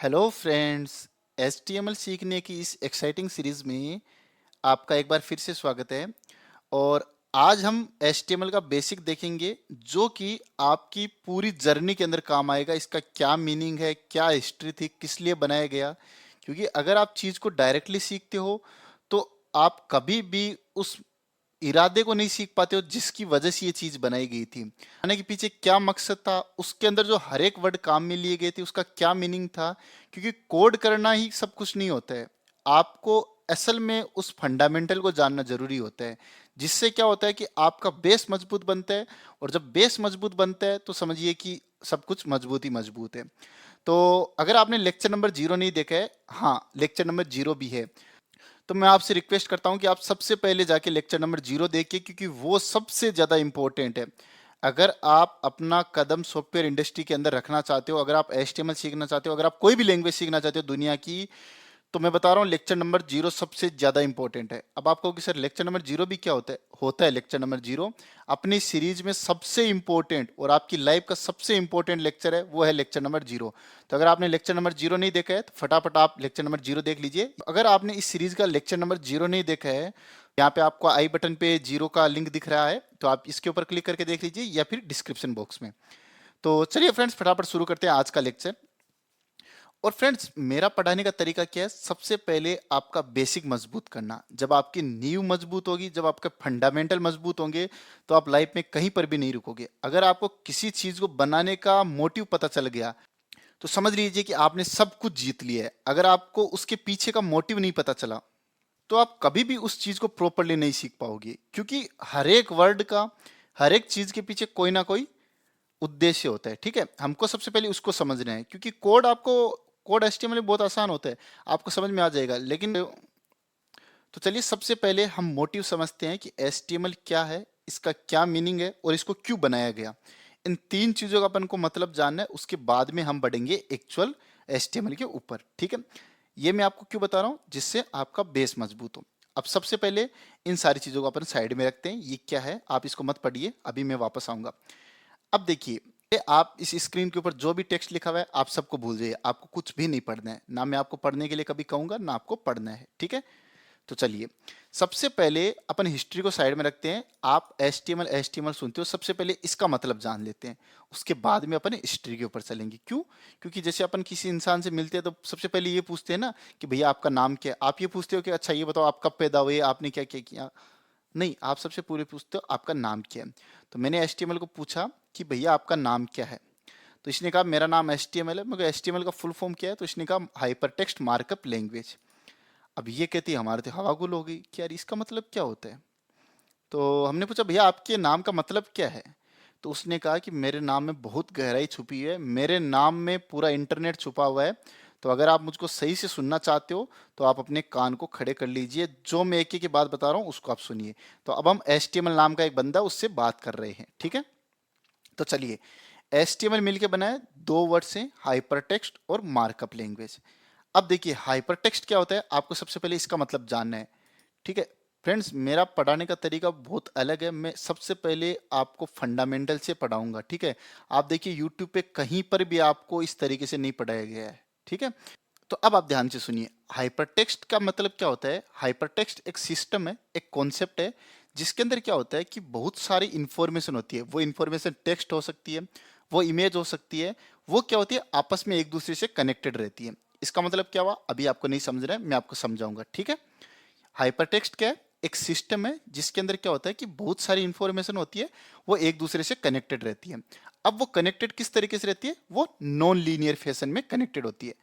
Hello friends. HTML सीखने की इस एक्साइटिंग सीरीज में आपका एक बार फिर से स्वागत है। और आज हम HTML का बेसिक देखेंगे जो कि आपकी पूरी जर्नी के अंदर काम आएगा। इसका क्या मीनिंग है, क्या हिस्ट्री थी, किस लिए बनाया गया। क्योंकि अगर आप चीज़ को डायरेक्टली सीखते हो तो आप कभी भी उस इरादे को नहीं सीख पाते हो जिसकी वजह से ये चीज बनाई गई थी। बनाने के पीछे क्या मकसद था, उसके अंदर जो हर एक वर्ड काम में लिए गए थे उसका क्या मीनिंग था। क्योंकि कोड करना ही सब कुछ नहीं होता है, आपको असल में उस फंडामेंटल को जानना जरूरी होता है। जिससे क्या होता है कि आपका बेस मजबूत बनता है। और जब बेस मजबूत बनता है तो समझिए कि सब कुछ मजबूत ही मजबूत है। तो अगर आपने लेक्चर नंबर 0 नहीं देखा है, हाँ लेक्चर नंबर 0 भी है, तो मैं आपसे रिक्वेस्ट करता हूं कि आप सबसे पहले जाके लेक्चर नंबर 0 देखिए, क्योंकि वो सबसे ज्यादा इंपॉर्टेंट है। अगर आप अपना कदम सॉफ्टवेयर इंडस्ट्री के अंदर रखना चाहते हो, अगर आप HTML सीखना चाहते हो, अगर आप कोई भी लैंग्वेज सीखना चाहते हो दुनिया की, तो मैं बता रहा हूँ लेक्चर नंबर 0 सबसे ज्यादा इंपॉर्टेंट है। अब आप कहोगे सर लेक्चर नंबर 0 भी क्या होता है लेक्चर नंबर 0 अपनी सीरीज में सबसे इंपॉर्टेंट और आपकी लाइफ का सबसे इंपॉर्टेंट लेक्चर है, वो है लेक्चर नंबर 0। तो अगर आपने लेक्चर नंबर 0 नहीं देखा है तो फटाफट आप लेक्चर नंबर 0 देख लीजिए। अगर आपने इस सीरीज का लेक्चर नंबर 0 नहीं देखा है, यहाँ पे आपको आई बटन पे 0 का लिंक दिख रहा है, तो आप इसके ऊपर क्लिक करके देख लीजिए या फिर डिस्क्रिप्शन बॉक्स में। तो चलिए फ्रेंड्स फटाफट शुरू करते हैं आज का लेक्चर। और फ्रेंड्स मेरा पढ़ाने का तरीका क्या है, सबसे पहले आपका बेसिक मजबूत करना। जब आपकी नींव मजबूत होगी, जब आपके फंडामेंटल मजबूत होंगे, तो आप लाइफ में कहीं पर भी नहीं रुकोगे। अगर आपको किसी चीज को बनाने का मोटिव पता चल गया तो समझ लीजिए कि आपने सब कुछ जीत लिया है। अगर आपको उसके पीछे का मोटिव नहीं पता चला तो आप कभी भी उस चीज को प्रॉपरली नहीं सीख पाओगे। क्योंकि हर एक वर्ड का, हर एक चीज के पीछे कोई ना कोई उद्देश्य होता है। ठीक है, हमको सबसे पहले उसको समझना है, क्योंकि कोड HTML में बहुत आसान होता है, आपको समझ में आ जाएगा। लेकिन तो चलिए सबसे पहले हम मोटिव समझते हैं कि HTML क्या है, इसका क्या मीनिंग है और इसको क्यों बनाया गया। इन तीन चीजों का अपन को मतलब जानना है, उसके बाद में हम बढ़ेंगे एक्चुअल HTML के ऊपर। ठीक है, ये मैं आपको क्यों बता रहा हूं, जिससे आपका बेस मजबूत हो। अब सबसे पहले इन सारी चीजों को अपन साइड में रखते हैं। ये क्या है आप इसको मत पढ़िए, अभी मैं वापस आऊंगा। अब देखिए, आप इस स्क्रीन के ऊपर जो भी टेक्स्ट लिखा हुआ है आप सबको भूल जाइए, आपको कुछ भी नहीं पढ़ना है। ना मैं आपको पढ़ने के लिए कभी कहूंगा, ना आपको पढ़ना है। ठीक है, तो चलिए सबसे पहले अपन हिस्ट्री को साइड में रखते हैं। आप HTML सुनते हो, सबसे पहले इसका मतलब जान लेते हैं, उसके बाद में अपन हिस्ट्री के ऊपर चलेंगे। क्यों? क्योंकि जैसे अपन किसी इंसान से मिलते हैं तो सबसे पहले ये पूछते हैं ना कि भैया आपका नाम क्या है। आप ये पूछते हो कि अच्छा ये बताओ आप कब पैदा हुए, आपने क्या क्या किया। नहीं, आप सबसे पूरे पूछते हो आपका नाम क्या है। तो मैंने HTML को पूछा कि भैया आपका नाम क्या है, तो इसने कहा मेरा नाम HTML है। मगर HTML का फुल फॉर्म क्या है, तो इसने कहा हाइपर टेक्स्ट मार्कअप लैंग्वेज। अब ये कहती है हमारे तो हवा गुल हो गई कि यार इसका मतलब क्या होता है। तो हमने पूछा भैया आपके नाम का मतलब क्या है, तो उसने कहा कि मेरे नाम में बहुत गहराई छुपी है, मेरे नाम में पूरा इंटरनेट छुपा हुआ है। तो अगर आप मुझको सही से सुनना चाहते हो तो आप अपने कान को खड़े कर लीजिए, जो मैं एक एक की बात बता रहा हूँ उसको आप सुनिए। तो अब हम HTML नाम का एक बंदा उससे बात कर रहे हैं। ठीक है, तो चलिए HTML मिलके बना है दो वर्ड से, हाइपर टेक्स्ट और मार्कअप लैंग्वेज। अब देखिए हाइपर टेक्स्ट क्या होता है, आपको सबसे पहले इसका मतलब जानना है। ठीक है फ्रेंड्स, मेरा पढ़ाने का तरीका बहुत अलग है। मैं सबसे पहले आपको फंडामेंटल से पढ़ाऊंगा। ठीक है, आप देखिए यूट्यूब पे कहीं पर भी आपको इस तरीके से नहीं पढ़ाया गया है। ठीक है, तो अब आप ध्यान से सुनिए, हाइपरटेक्स्ट का मतलब क्या होता है। हाइपरटेक्स्ट एक सिस्टम है, एक कॉन्सेप्ट है, जिसके अंदर क्या होता है कि बहुत सारी इंफॉर्मेशन होती है। वो इंफॉर्मेशन टेक्स्ट हो सकती है, वो इमेज हो सकती है, वो क्या होती है आपस में एक दूसरे से कनेक्टेड रहती है। इसका मतलब क्या हुआ, अभी आपको नहीं समझ रहा है, मैं आपको समझाऊंगा। ठीक है, हाइपरटेक्स्ट क्या है, एक सिस्टम है जिसके अंदर क्या होता है कि बहुत सारी इंफॉर्मेशन होती है, वो एक दूसरे से कनेक्टेड रहती है। अब वो कनेक्टेड किस तरीके से रहती है, वो नॉन लीनियर फैशन में कनेक्टेड होती है।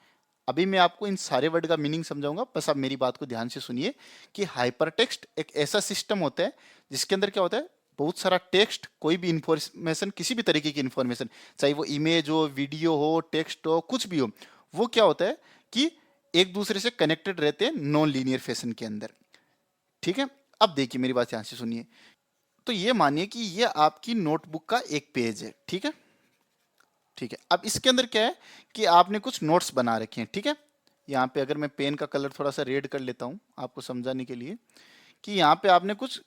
अभी मैं आपको इन सारे वर्ड का मीनिंग समझाऊंगा, बस आप मेरी बात को ध्यान से सुनिए कि हाइपरटेक्स्ट एक ऐसा सिस्टम होता है जिसके अंदर क्या होता है, बहुत सारा टेक्स्ट, कोई भी इंफॉर्मेशन, किसी भी तरीके की इंफॉर्मेशन, चाहे वो इमेज हो, वीडियो हो, टेक्स्ट हो, कुछ भी हो, वो क्या होता है कि एक दूसरे से कनेक्टेड रहते हैं नॉन लीनियर फैशन के अंदर। ठीक है, अब देखिए मेरी बात ध्यान से सुनिए। तो ये मानिए कि ये आपकी नोटबुक का एक पेज है। ठीक है, ठीक है, अब इसके अंदर क्या है कि आपने कुछ नोट्स बना रखे हैं। ठीक है, यहाँ पे अगर मैं पेन का कलर थोड़ा सा रेड कर लेता हूँ आपको समझाने के लिए, कि यहाँ पे आपने कुछ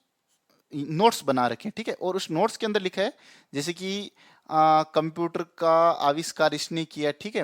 नोट्स बना रखे हैं। ठीक है, और उस नोट्स के अंदर लिखा है जैसे कि कंप्यूटर का आविष्कार इसने किया। ठीक है,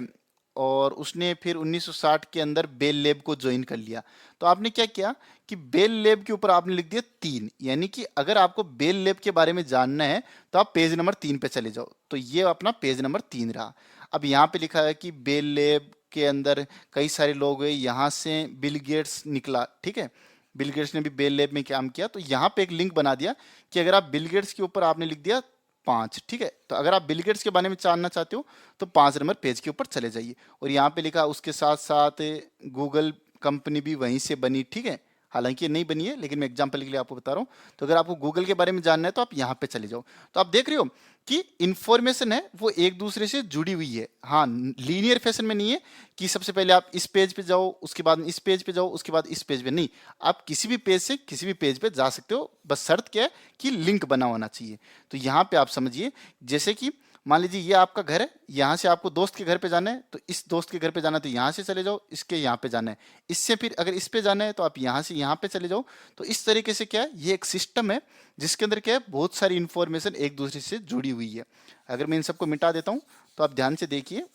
और उसने फिर 1960 के अंदर बेल लैब को ज्वाइन कर लिया। तो आपने क्या किया कि बेल लैब के ऊपर आपने लिख दिया 3, यानी कि अगर आपको बेल लैब के बारे में जानना है तो आप पेज नंबर 3 पे चले जाओ। तो ये अपना पेज नंबर 3 रहा। अब यहाँ पे लिखा है कि बेल लैब के अंदर कई सारे लोग हैं, यहाँ से बिल गेट्स निकला, ठीक है, बिल गेट्स ने भी बेल लैब में काम किया। तो यहाँ पे एक लिंक बना दिया कि अगर आप बिल गेट्स के ऊपर आपने लिख दिया 5, ठीक है, तो अगर आप बिल गेट्स के बारे में जानना चाहते हो तो 5 नंबर पेज के ऊपर चले जाइए। और यहाँ पे लिखा उसके साथ साथ गूगल कंपनी भी वहीं से बनी, ठीक है, हालांकि ये नहीं बनी है लेकिन मैं एग्जांपल के लिए आपको बता रहा हूँ। तो अगर आपको गूगल के बारे में जानना है तो आप यहाँ पे चले जाओ। तो आप देख रहे हो कि इंफॉर्मेशन है वो एक दूसरे से जुड़ी हुई है। हाँ, लीनियर फैशन में नहीं है कि सबसे पहले आप इस पेज पे जाओ, उसके बाद इस पेज पे जाओ, उसके बाद इस पेज पे, नहीं, आप किसी भी पेज से किसी भी पेज पे जा सकते हो। बस शर्त क्या है कि लिंक बना होना चाहिए। तो यहाँ पे आप समझिए, जैसे कि मान लीजिए ये आपका घर है, यहाँ से आपको दोस्त के घर पे जाना है तो इस दोस्त के घर पे जाना है तो यहाँ से चले जाओ, इसके यहाँ पे जाना है, इससे फिर अगर इस पे जाना है तो आप यहाँ से यहाँ पे चले जाओ। तो इस तरीके से क्या है, ये एक सिस्टम है जिसके अंदर क्या है, बहुत सारी इंफॉर्मेशन एक दूसरे से जुड़ी हुई है। अगर मैं इन सबको मिटा देता हूँ तो आप ध्यान से देखिए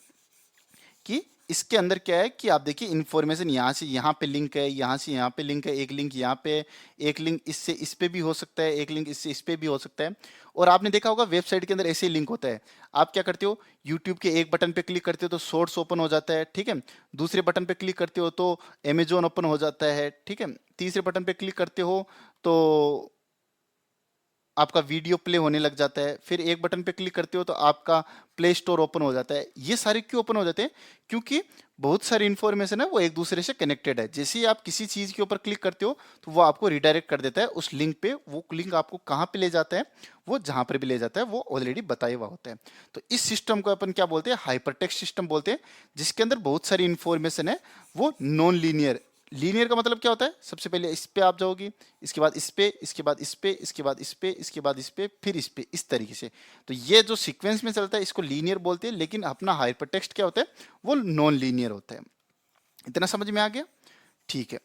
कि इसके अंदर क्या है कि आप देखिए इंफॉर्मेशन यहाँ से यहाँ पे लिंक है, यहाँ से यहाँ पे लिंक है, एक लिंक यहाँ पे, एक लिंक इससे इस पे भी हो सकता है, एक लिंक इससे इस पे भी हो सकता है। और आपने देखा होगा वेबसाइट के अंदर ऐसे ही लिंक होता है। आप क्या करते हो, यूट्यूब के एक बटन पे क्लिक करते हो तो शॉर्ट्स ओपन हो जाता है, ठीक है, दूसरे बटन पे क्लिक करते हो तो अमेजोन ओपन हो जाता है, ठीक है, तीसरे बटन पे क्लिक करते हो तो आपका वीडियो प्ले होने लग जाता है, फिर एक बटन पे क्लिक करते हो तो आपका प्ले स्टोर ओपन हो जाता है। ये सारे क्यों ओपन हो जाते हैं, क्योंकि बहुत सारी इंफॉर्मेशन है वो एक दूसरे से कनेक्टेड है। जैसे ही आप किसी चीज के ऊपर क्लिक करते हो तो वो आपको रिडायरेक्ट कर देता है उस लिंक पे। वो लिंक आपको कहाँ पे ले जाता है, वो जहां पर भी ले जाता है वो ऑलरेडी बताया हुआ होता है। तो इस सिस्टम को अपन क्या बोलते हैं, हाइपरटेक्स्ट सिस्टम बोलते हैं, जिसके अंदर बहुत सारी इंफॉर्मेशन है वो नॉन लीनियर। लीनियर का मतलब क्या होता है, सबसे पहले इस पे आप जाओगी, इसके बाद इस पे, इसके बाद इस पे, इसके बाद इस पे, इसके बाद इस पे, फिर इस पे, इस तरीके से। तो ये जो सीक्वेंस में चलता है इसको लीनियर बोलते हैं, लेकिन अपना हाइपरटेक्स्ट क्या होता है, वो नॉन लीनियर होता है। इतना समझ में आ गया, ठीक है।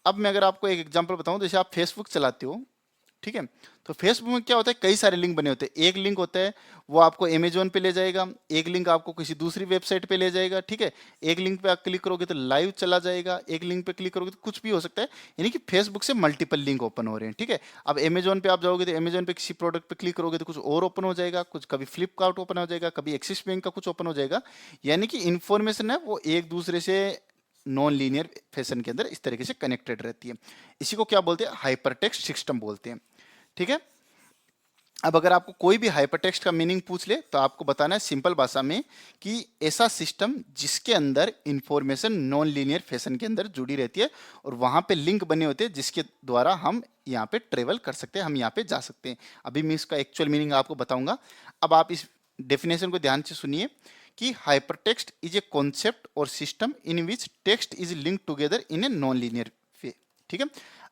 अब मैं अगर आपको एक एग्जांपल बताऊं, जैसे आप फेसबुक चलाते हो, ठीक है, तो फेसबुक में क्या होता है, कई सारे लिंक बने होते हैं। एक लिंक होता है वो आपको अमेजोन पे ले जाएगा, एक लिंक आपको किसी दूसरी वेबसाइट पे ले जाएगा, ठीक है, एक लिंक पे आप क्लिक करोगे तो लाइव चला जाएगा, एक लिंक पे क्लिक करोगे तो कुछ भी हो सकता है। यानी कि फेसबुक से मल्टीपल लिंक ओपन हो रहे हैं, ठीक है। अब अमेजोन पे आप जाओगे तो अमेजोन पे किसी प्रोडक्ट पे क्लिक करोगे तो कुछ और ओपन हो जाएगा, कुछ कभी फ्लिपकार्ट ओपन हो जाएगा, कभी एक्सिस बैंक का कुछ ओपन हो जाएगा। यानी कि इंफॉर्मेशन है वो एक दूसरे से नॉन लीनियर फैशन के अंदर इस तरीके से कनेक्टेड रहती है। इसी को क्या बोलते हैं, हाइपरटेक्स्ट सिस्टम बोलते हैं, ठीक है। अब अगर आपको कोई भी हाइपरटेक्स्ट का मीनिंग पूछ ले तो आपको बताना है सिंपल भाषा में कि ऐसा सिस्टम जिसके अंदर इंफॉर्मेशन नॉन लीनियर फैशन के अंदर जुड़ी रहती है और वहां पे लिंक बने होते हैं जिसके द्वारा हम यहाँ पे ट्रेवल कर सकते हैं, हम यहाँ पे जा सकते हैं। अभी मैं इसका एक्चुअल मीनिंग आपको बताऊंगा। अब आप इस डेफिनेशन को ध्यान से सुनिए कि हाइपरटेक्स्ट इज ए कॉन्सेप्ट और system in which text is link together in a non linear way, ठीक है,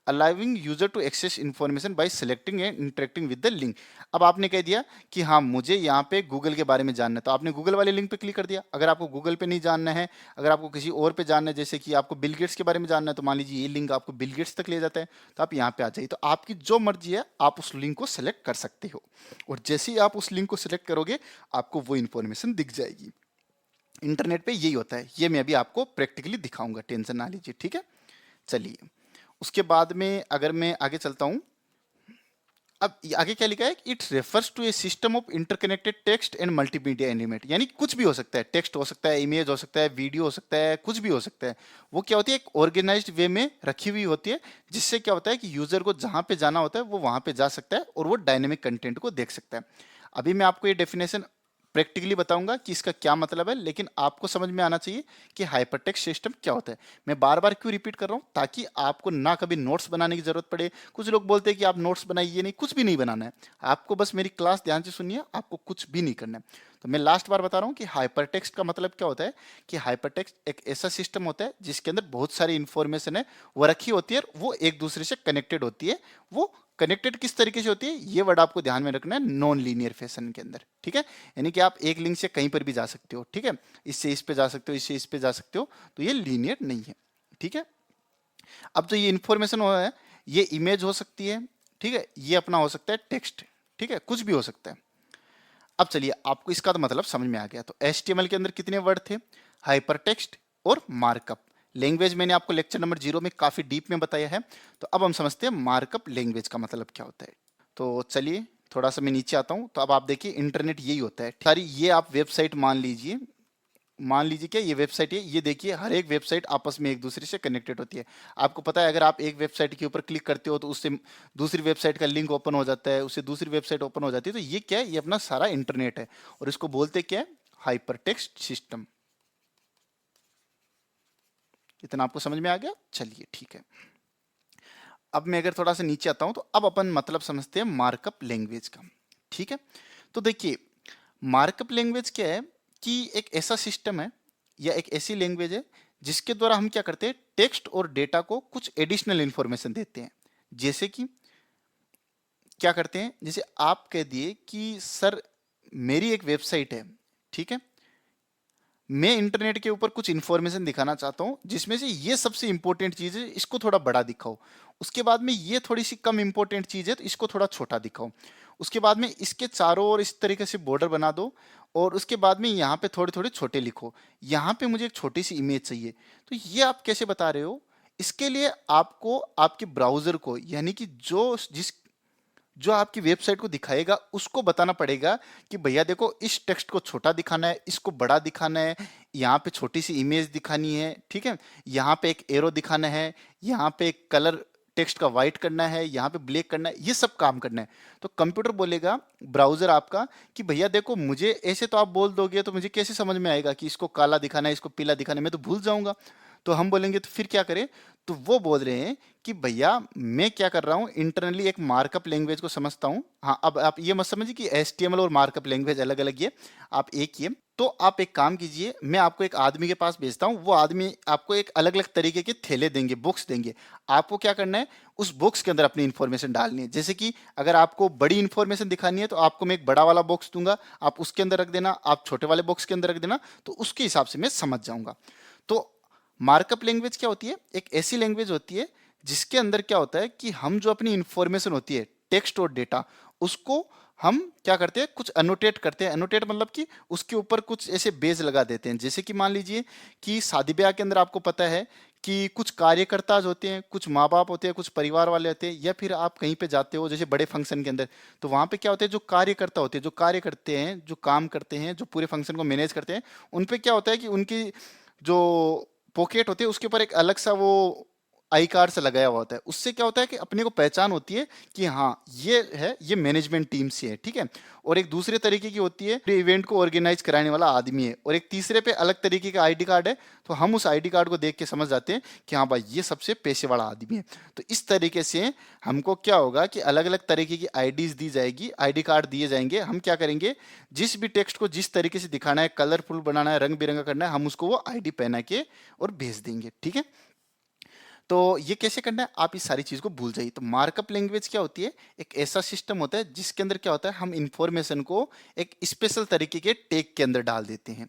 allowing user to access information by selecting and interacting with the link. अब आपने कह दिया कि हाँ मुझे यहाँ पे गूगल के बारे में जानना है, तो आपने गूगल वाले लिंक पे क्लिक कर दिया। अगर आपको गूगल पे नहीं जानना है, अगर आपको किसी और पे जानना है, जैसे कि आपको बिल गेट्स के बारे में जानना है, तो मान लीजिए ये लिंक आपको बिल गेट्स तक ले जाता है, तो आप यहाँ पे आ जाइए। तो आपकी जो मर्जी है आप उस लिंक को सेलेक्ट कर सकते हो, और जैसे ही आप उस लिंक को सिलेक्ट करोगे आपको वो इन्फॉर्मेशन दिख जाएगी। इंटरनेट पे यही होता है, ये मैं अभी आपको प्रैक्टिकली दिखाऊंगा, टेंशन ना लीजिए, ठीक है। चलिए उसके बाद में अगर मैं आगे चलता हूं, अब आगे क्या लिखा है, it refers to a system of interconnected text and multimedia element. यानी कुछ भी हो सकता है, टेक्स्ट हो सकता है, इमेज हो सकता है, वीडियो हो सकता है, कुछ भी हो सकता है। वो क्या होती है, एक ऑर्गेनाइज्ड वे में रखी हुई होती है, जिससे क्या होता है कि यूजर को जहां पे जाना होता है वो वहां पे जा सकता है और वो डायनेमिक कंटेंट को देख सकता है। अभी मैं आपको ये डेफिनेशन प्रैक्टिकली बताऊंगा कि इसका क्या मतलब है, लेकिन आपको समझ में आना चाहिए कि हाइपरटेक्स्ट सिस्टम क्या होता है। मैं बार बार क्यों रिपीट कर रहा हूं, ताकि आपको ना कभी नोट्स बनाने की जरूरत पड़े। कुछ लोग बोलते हैं कि आप नोट्स बनाइए, नहीं, कुछ भी नहीं बनाना है आपको, बस मेरी क्लास ध्यान से सुनिए, आपको कुछ भी नहीं करना है। तो मैं लास्ट बार बता रहा हूं कि हाइपरटेक्स्ट का मतलब क्या होता है, कि हाइपरटेक्स्ट एक ऐसा सिस्टम होता है जिसके अंदर बहुत सारी इंफॉर्मेशन है वो रखी होती है, वो एक दूसरे से कनेक्टेड होती है। वो कनेक्टेड किस तरीके से होती है, ये वर्ड आपको ध्यान में रखना है, नॉन लीनियर फैशन के अंदर, ठीक है। यानी कि आप एक लिंक से कहीं पर भी जा सकते हो, ठीक है, इससे इस पे जा सकते हो, इससे इस पे जा सकते हो, तो ये लीनियर नहीं है, ठीक है। अब जो ये इंफॉर्मेशन हो है, ये इमेज हो सकती है, ठीक है, ये अपना हो सकता है टेक्स्ट, ठीक है, कुछ भी हो सकता है। अब चलिए आपको इसका तो मतलब समझ में आ गया। तो HTML के अंदर कितने वर्ड थे, हाइपर टेक्स्ट और मार्कअप लैंग्वेज। मैंने आपको लेक्चर नंबर 0 में काफी डीप में बताया है। तो अब हम समझते हैं मार्कअप लैंग्वेज का मतलब क्या होता है। तो चलिए थोड़ा सा मैं नीचे आता हूं। तो अब आप देखिए इंटरनेट यही होता है सारी। ये आप वेबसाइट मान लीजिए क्या ये वेबसाइट है। ये देखिए हर एक वेबसाइट आपस में एक दूसरे से कनेक्टेड होती है। आपको पता है अगर आप एक वेबसाइट के ऊपर क्लिक करते हो तो उससे दूसरी वेबसाइट का लिंक ओपन हो जाता है, उससे दूसरी वेबसाइट ओपन हो जाती है। तो ये क्या है, ये अपना सारा इंटरनेट है और इसको बोलते क्या है, हाइपर टेक्स्ट सिस्टम। इतना आपको समझ में आ गया? चलिए ठीक है। अब मैं अगर थोड़ा सा नीचे आता हूं तो अब अपन मतलब समझते हैं मार्कअप लैंग्वेज का। ठीक है, तो देखिए मार्कअप लैंग्वेज क्या है कि एक ऐसा सिस्टम है या एक ऐसी लैंग्वेज है जिसके द्वारा हम क्या करते हैं, टेक्स्ट और डेटा को कुछ एडिशनल इंफॉर्मेशन देते हैं। जैसे कि क्या करते हैं, जैसे आप कह दिए कि सर मेरी एक वेबसाइट है, ठीक है, मैं इंटरनेट के ऊपर कुछ इंफॉर्मेशन दिखाना चाहता हूं जिसमें से ये सबसे इंपॉर्टेंट चीज है, इसको थोड़ा बड़ा दिखाओ। उसके बाद में ये थोड़ी सी कम इंपॉर्टेंट चीज है तो इसको थोड़ा छोटा दिखाओ। उसके बाद में इसके चारों ओर इस तरीके से बॉर्डर बना दो और उसके बाद में यहाँ पे थोड़े थोड़े छोटे लिखो। यहाँ पे मुझे एक छोटी सी इमेज चाहिए। तो ये आप कैसे बता रहे हो? इसके लिए आपको आपके ब्राउजर को यानी कि जो आपकी वेबसाइट को दिखाएगा उसको बताना पड़ेगा कि भैया देखो इस टेक्स्ट को छोटा दिखाना है, इसको बड़ा दिखाना है, यहाँ पे छोटी सी इमेज दिखानी है, ठीक है, यहाँ पे एक एरो दिखाना है, यहाँ पे एक कलर टेक्स्ट का वाइट करना है, यहाँ पे ब्लैक करना है, ये सब काम करना है। तो कंप्यूटर बोलेगा, ब्राउजर आपका, कि भैया देखो मुझे ऐसे तो आप बोल दोगे तो मुझे कैसे समझ में आएगा कि इसको काला दिखाना है, इसको पीला दिखाना है, मैं तो भूल जाऊंगा। तो हम बोलेंगे तो फिर क्या करें? तो वो बोल रहे हैं कि भैया मैं क्या कर रहा हूं, इंटरनली एक मार्कअप लैंग्वेज को समझता हूं। हाँ, अब आप ये मत समझिए कि एचटीएमएल और मार्कअप लैंग्वेज अलग अलग है, आप एक ही है। तो आप एक काम कीजिए, मैं आपको एक आदमी के पास भेजता हूं, वो आदमी आपको एक अलग अलग तरीके के थैले देंगे, बुक्स देंगे। आपको क्या करना है, उस बुक्स के अंदर अपनी इंफॉर्मेशन डालनी है। जैसे कि अगर आपको बड़ी इंफॉर्मेशन दिखानी है तो आपको मैं एक बड़ा वाला बॉक्स दूंगा, आप उसके अंदर रख देना, आप छोटे वाले बॉक्स के अंदर रख देना, तो उसके हिसाब से मैं समझ जाऊंगा। तो मार्कअप लैंग्वेज क्या होती है? एक ऐसी लैंग्वेज होती है जिसके अंदर क्या होता है कि हम जो अपनी इंफॉर्मेशन होती है, टेक्स्ट और डेटा, उसको हम क्या करते हैं, कुछ अनोटेट करते हैं। अनोटेट मतलब कि उसके ऊपर कुछ ऐसे बेज लगा देते हैं। जैसे कि मान लीजिए कि शादी ब्याह के अंदर आपको पता है कि कुछ कार्यकर्ता होते हैं, कुछ माँ बाप होते हैं, कुछ परिवार वाले होते हैं, या फिर आप कहीं पे जाते हो जैसे बड़े फंक्शन के अंदर, तो वहां पे क्या होते हैं, जो कार्यकर्ता होते हैं, जो कार्य करते हैं, जो काम करते हैं, जो पूरे फंक्शन को मैनेज करते हैं, उन पे क्या होता है कि उनकी जो पॉकेट होती है उसके ऊपर एक अलग सा वो आई कार्ड से लगाया हुआ होता है। उससे क्या होता है कि अपने को पहचान होती है कि हाँ ये है, ये मैनेजमेंट टीम से है, ठीक है। और एक दूसरे तरीके की होती है, इवेंट को ऑर्गेनाइज कराने वाला आदमी है, और एक तीसरे पे अलग तरीके का आईडी कार्ड है। तो हम उस आईडी कार्ड को देख के समझ जाते हैं कि हाँ भाई ये सबसे पैसे वाला आदमी है। तो इस तरीके से हमको क्या होगा कि अलग अलग तरीके की आईडीज दी जाएगी, आईडी कार्ड दिए जाएंगे। हम क्या करेंगे, जिस भी टेक्स्ट को जिस तरीके से दिखाना है, कलरफुल बनाना है, रंग बिरंगा करना है, हम उसको वो आईडी पहना के और भेज देंगे, ठीक है। तो ये कैसे करना है, आप इस सारी चीज को भूल जाइए। तो मार्कअप लैंग्वेज क्या होती है, एक ऐसा सिस्टम होता है जिसके अंदर क्या होता है, हम इंफॉर्मेशन को एक स्पेशल तरीके के टैग के अंदर डाल देते हैं,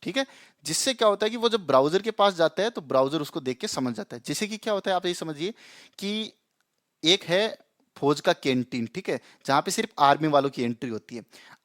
ठीक है। जिससे क्या होता है कि वो जब ब्राउजर के पास जाता है तो ब्राउजर उसको देख के समझ जाता है। जैसे कि क्या होता है, आप ये समझिए कि एक है फौज का कैंटीन, ठीक है, जहां पे सिर्फ आर्मी वालों की एंट्री होती है।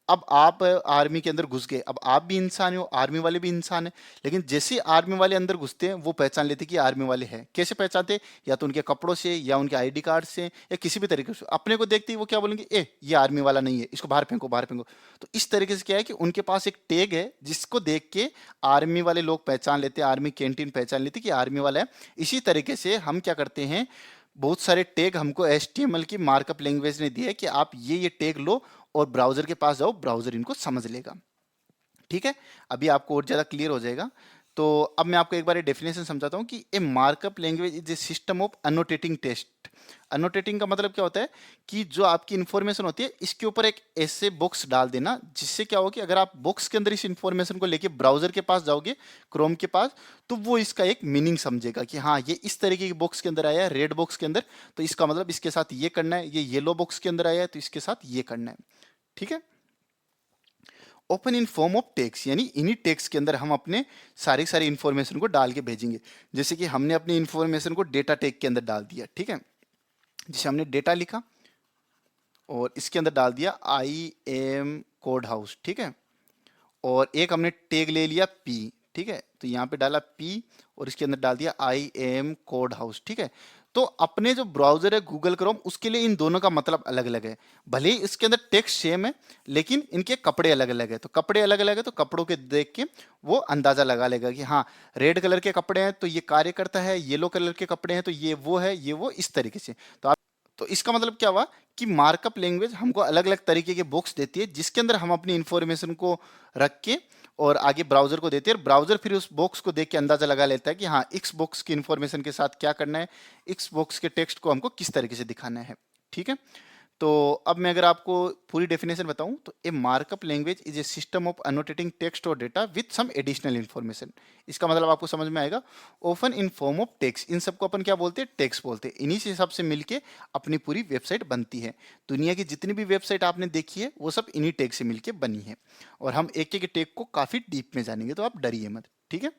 अब आप आर्मी के अंदर घुस गए, अब आप भी इंसान हो, आर्मी वाले भी इंसान है। लेकिन जैसे ही आर्मी वाले अंदर घुसते हैं वो पहचान लेते कि आर्मी वाले हैं। कैसे पहचानते? या तो उनके कपड़ों से, या उनके आईडी कार्ड से, या किसी भी तरीके से। अपने को देखते ही वो क्या बोलेंगे, ए ये आर्मी वाला नहीं है, इसको बाहर फेंको, बाहर फेंको। तो इस तरीके से क्या है कि उनके पास एक टैग है जिसको देख के आर्मी वाले लोग पहचान लेते हैं, आर्मी कैंटीन पहचान लेते कि आर्मी वाला है। इसी तरीके से हम क्या करते हैं, बहुत सारे टैग हमको HTML की मार्कअप लैंग्वेज ने दिया है कि आप ये टैग लो और ब्राउजर के पास जाओ, ब्राउजर इनको समझ लेगा, ठीक है। अभी आपको और ज्यादा क्लियर हो जाएगा। तो अब मैं आपको एक बार डेफिनेशन समझाता हूं कि a markup language is a system of annotating text. Annotating का मतलब क्या होता है कि जो आपकी इंफॉर्मेशन होती है इसके ऊपर एक ऐसे बॉक्स डाल देना जिससे क्या होगा कि अगर आप बॉक्स के अंदर इस इंफॉर्मेशन को लेके ब्राउजर के पास जाओगे, क्रोम के पास, तो वो इसका एक मीनिंग समझेगा कि हाँ ये इस तरीके की बॉक्स के अंदर आया है, रेड बॉक्स के अंदर, तो इसका मतलब इसके साथ ये करना है। ये येलो बॉक्स के अंदर आया है तो इसके साथ ये करना है, ठीक है। Open in form of text, यानी इन्हीं टेक्स्ट के अंदर हम अपने सारी सारी इंफॉर्मेशन को डाल के भेजेंगे। जैसे कि हमने अपनी इंफॉर्मेशन को डेटा टैग के अंदर डाल दिया, ठीक है। जैसे हमने डेटा लिखा और इसके अंदर डाल दिया आई एम कोड हाउस, ठीक है। और एक हमने टैग ले लिया पी, ठीक है, तो यहाँ पे डाला P और इसके अंदर डाल दिया IAM कोड हाउस। ठीक है, तो अपने जो ब्राउजर है गूगल क्रोम, उसके लिए इन दोनों का मतलब अलग अलग है। भले ही इसके अंदर टेक्स्ट सेम है, लेकिन इनके कपड़े अलग अलग है। तो कपड़े अलग अलग है, तो कपड़ों के देख के वो अंदाजा लगा लेगा कि हाँ, रेड कलर के कपड़े हैं तो ये कार्य करता है, येलो कलर के कपड़े हैं तो ये वो है, ये वो, इस तरीके से। तो इसका मतलब क्या हुआ कि मार्कअप लैंग्वेज हमको अलग अलग तरीके के बॉक्स देती है, जिसके अंदर हम अपनी इंफॉर्मेशन को रख के और आगे ब्राउजर को देते हैं, और ब्राउजर फिर उस बॉक्स को देख के अंदाजा लगा लेता है कि हाँ, इस बॉक्स की इंफॉर्मेशन के साथ क्या करना है, इस बॉक्स के टेक्स्ट को हमको किस तरीके से दिखाना है। ठीक है, तो अब मैं अगर आपको पूरी डेफिनेशन बताऊं तो a markup language is a system of annotating text और data with some additional information. इसका मतलब आपको समझ में आएगा, open in form of text. इन सबको अपन क्या बोलते हैं, टेक्स्ट बोलते हैं। इन्हीं से हिसाब से मिलके अपनी पूरी वेबसाइट बनती है। दुनिया की जितनी भी वेबसाइट आपने देखी है वो सब इन्हीं टेक्स्ट से मिलके बनी है, और हम एक एक टेक्स्ट को काफी डीप में जानेंगे, तो आप डरिए मत। ठीक है,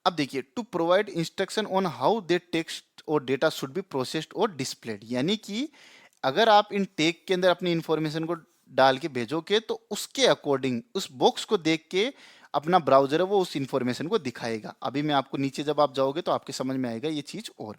अब देखिए, to provide instruction on how the text और डेटा शुड बी प्रोसेस्ड और डिस्प्लेड, यानी कि अगर आप इन टैग के अंदर अपनी इंफॉर्मेशन को डाल के भेजोगे तो उसके अकॉर्डिंग उस बॉक्स को देख के अपना ब्राउजर है वो उस इंफॉर्मेशन को दिखाएगा। अभी मैं आपको नीचे जब आप जाओगे तो आपके समझ में आएगा ये चीज। और